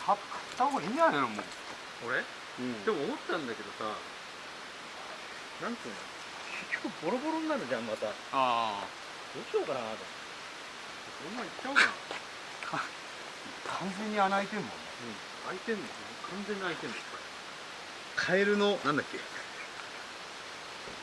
買った方がいいんじゃないのもう。俺うん。でも思ったんだけどさ、なんつうの、結局ボロボロになるじゃんまた。どああ。うしようかなと。そんなんいっちゃおうかな。完全に穴開いてんもんね。開いてんの、完全に開いてんの。カエルのなんだっけ。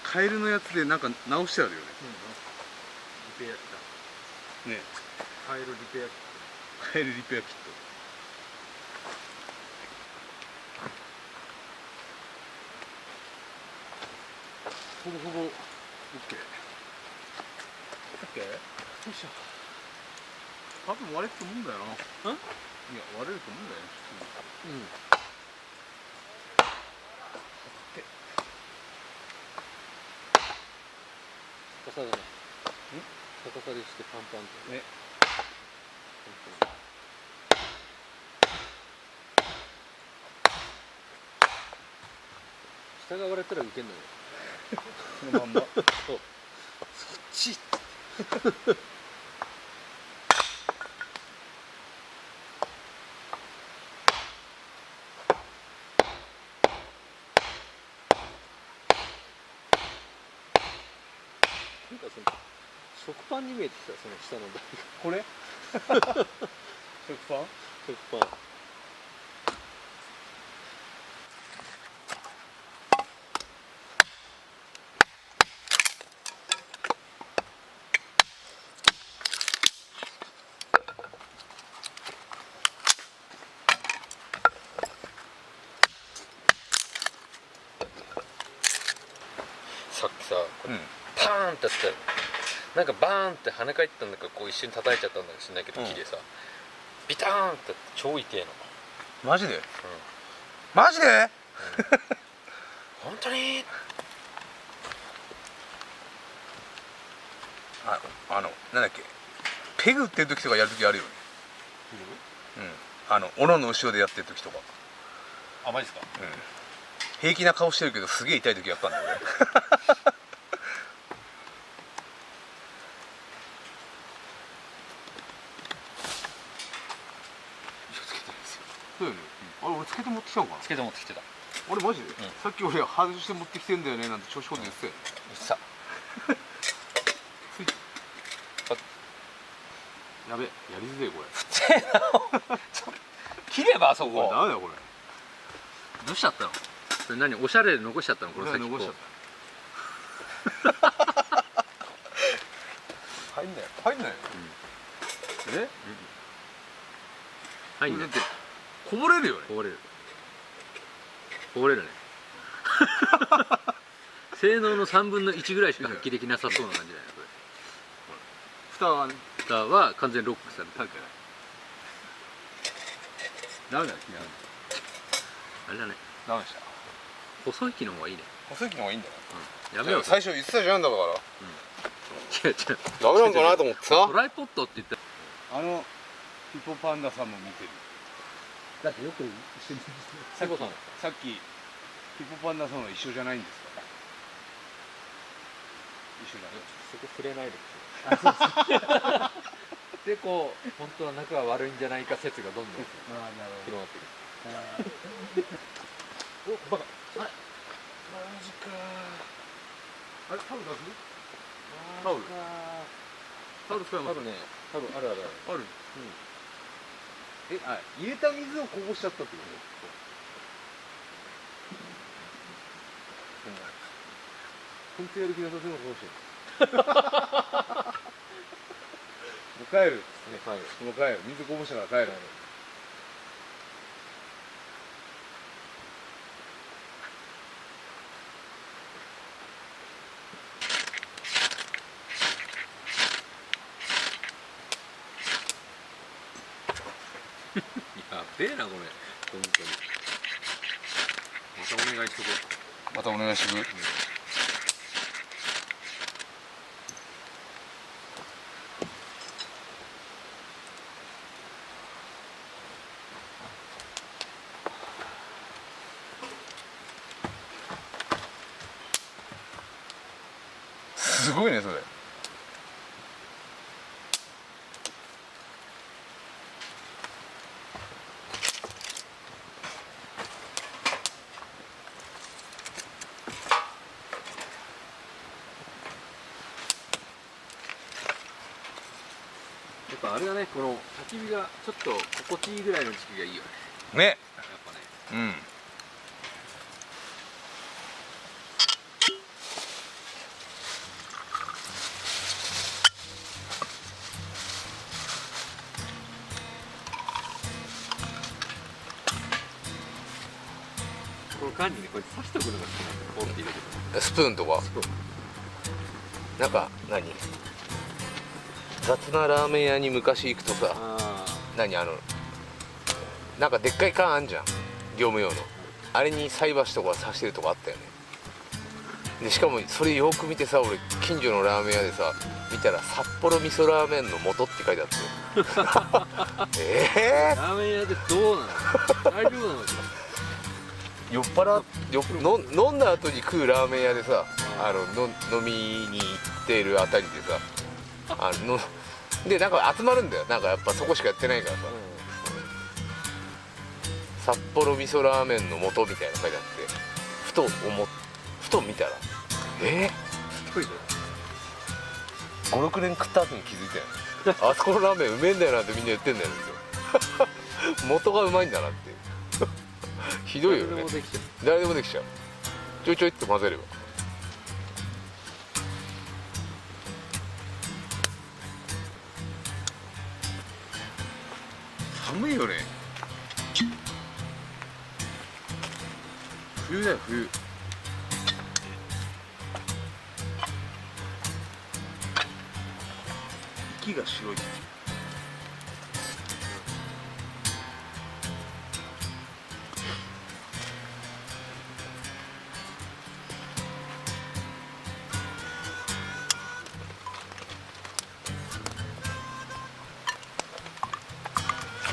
カエルのやつでなんか直してあるよね。リペアしたね。カエルリペアキッカエルリペアキット。ほぼほぼオッケー。ト。オッケー。よいしょ。多分割れると思うんだよな。いや割れると思うんだよね。うん。逆さだね。逆さでしてパンパンとね。下が割れたらウケんのよ。このまんま。そう。そっち。なんかその食パンに見えてきた、その下の台が。これ？食パン？食パン。さっきさ、これパーンってやったよ。なんかバーンって跳ね返ったんだか、こう一瞬叩いちゃったんだか知んないけど、木でさ、ビターンって超痛えの。マジで？マジで？本当に？なんだっけ、ペグってる時とかやる時あるよね。斧の後ろでやってる時とか。あ、マジですか？平気な顔してるけどすげえ痛い時やったんだよ俺。そうよね。あれ俺つけて持ってきたのかな。つけて持ってきてた。俺マジで、さっき俺外して持ってきてんだよねなんて調子こんで言ってたよ。さやべ、やりづれえこれ。切ればあそこれこ。ダメだよこれ。どうしちゃったの？それ何、おしゃれで残しちゃったの？これ先っぽ残しちゃった。入んないよ。入んないよ。え？入んない。だってこぼれるよね。こぼれる。こぼれるね。性能の3分の1ぐらいしか発揮できなさそうな感じだよねこれ。蓋はね。蓋は完全ロックされてる。ダメだよ君は。あれだね。ダメでした。細い木の方がいいね。細い木の方がいいんだよ。やめよう。最初言ってたじゃんだから。違う違う。ダメなんかなと思ってさ。トライポットって言ったら。ヒポパンダさんも見てる。だってよく一緒にさっきヒポパンダさんは一緒じゃないんですか。一緒だね。そこ触れないで。でこう本当は仲が悪いんじゃないか説がどんどん広がっていく。お、バカ。あれマジか。あれタオル出す？タオル。タオル使います？あるね。タオルあるあるある。ある。入れた水をこぼしちゃったってこと？本当やる気なさそうな顔してる。もう帰る。もう帰る。水こぼしたから帰る。やべえなこれ本当に。またお願いしとこう。またお願いしてく。すごいねそれ。あれだね、この焚き火がちょっと心地いいぐらいの時期がいいよね。ね。やっぱね。うん。この缶にね、こうやって刺しとくのが好きなんだよ。ポンって入れてスプーンとかなんか何雑なラーメン屋に昔行くとさ、あ何なんかでっかい缶あんじゃん、業務用の。あれに菜箸とか刺してるとこあったよね。でしかもそれよく見てさ、俺近所のラーメン屋でさ見たら札幌味噌ラーメンの素って書いてあってラーメン屋でどうなの大丈夫なの酔っ払っ飲んだ後に食うラーメン屋でさ、飲みに行ってるあたりでさ、でなんか集まるんだよ。なんかやっぱそこしかやってないからさ、札幌味噌ラーメンの素みたいなの書いてあって、ふと見たら56年食った後に気づいたよあそこのラーメンうめえんだよなってみんな言ってんだよ元がうまいんだなってひどいよね。誰でもできちゃう。ちょいちょいって混ぜれば。寒いよね。冬だよ冬。息が白い。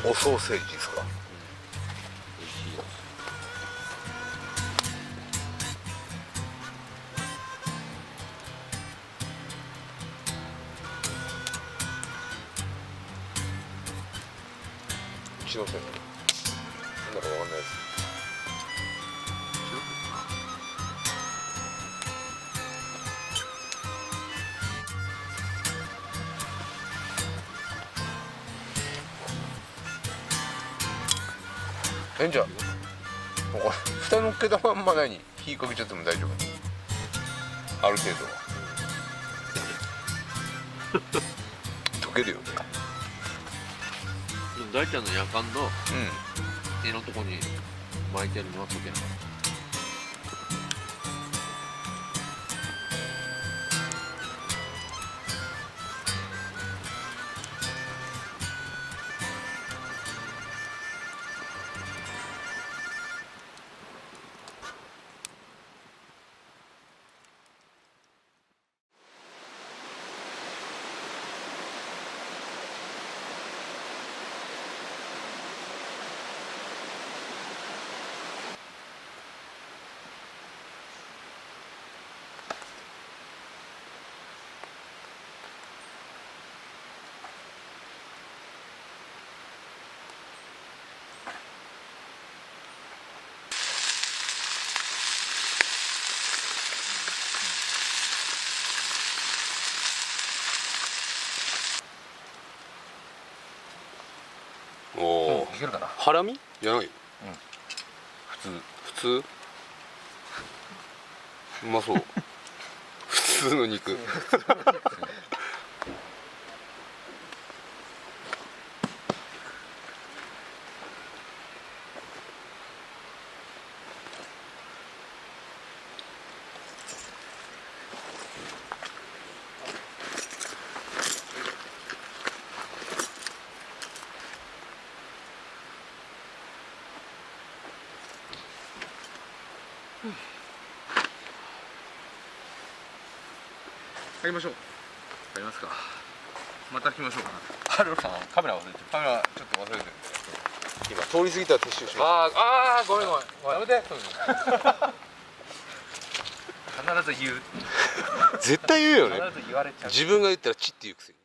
おソーセージですか。美味しいよ。うちのせいなんだかわかんないです。じゃあこれ蓋乗っけたまんま何火かけちゃっても大丈夫。ある程度は溶けるよね。大ちゃんの夜間のう手のとこに巻いてるのは溶けない。ん。おお、いけるかな。ハラミじゃないよ。普通うまそう普通の肉帰りましょう。帰りますか。また来ましょうかな。ハルさんカメラ忘れてる。カメラちょっと忘れてるんで。今通り過ぎたら撤収しまあーごめんごめん。やめて。必ず言う。す。絶対言うよね。必ず言われちゃう。自分が言ったらチって言うくせに。